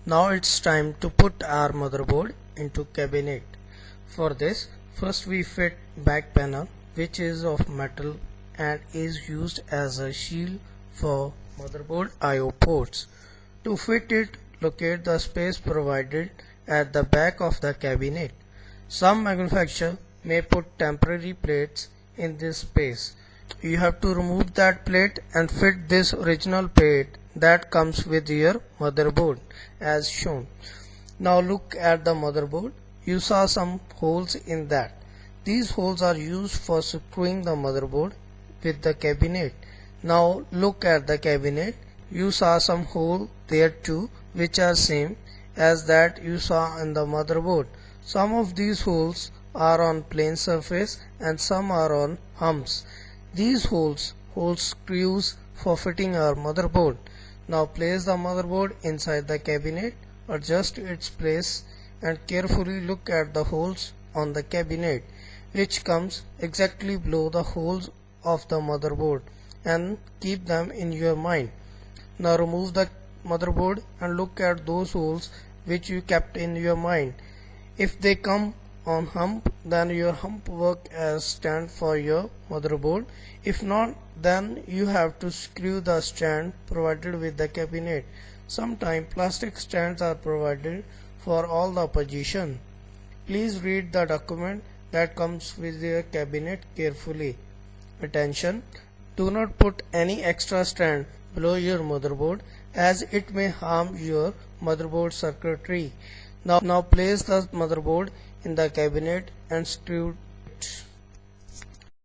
Now it's time to put our motherboard into cabinet. For this, first we fit back panel, which is of metal and is used as a shield for motherboard I/O ports. To fit it, locate the space provided at the back of the cabinet. Some manufacturer may put temporary plates in this space. You have to remove that plate and fit this original plate that comes with your motherboard as shown. Now look at the motherboard. You saw some holes in that. These holes are used for screwing the motherboard with the cabinet. Now look at the cabinet. You saw some hole there too, which are same as that you saw in the motherboard. Some of these holes are on plane surface and some are on humps. These holes hold screws for fitting our motherboard. Now place the motherboard inside the cabinet, adjust its place and carefully look at the holes on the cabinet, which comes exactly below the holes of the motherboard, and keep them in your mind. Now remove the motherboard and look at those holes which you kept in your mind. If they come on hump, then your hump work as stand for your motherboard. If not, then you have to screw the stand provided with the cabinet. Sometimes plastic stands are provided for all the position. Please read the document that comes with your cabinet carefully. Attention! Do not put any extra stand below your motherboard as it may harm your motherboard circuitry. Now place the motherboard in the cabinet and screw it.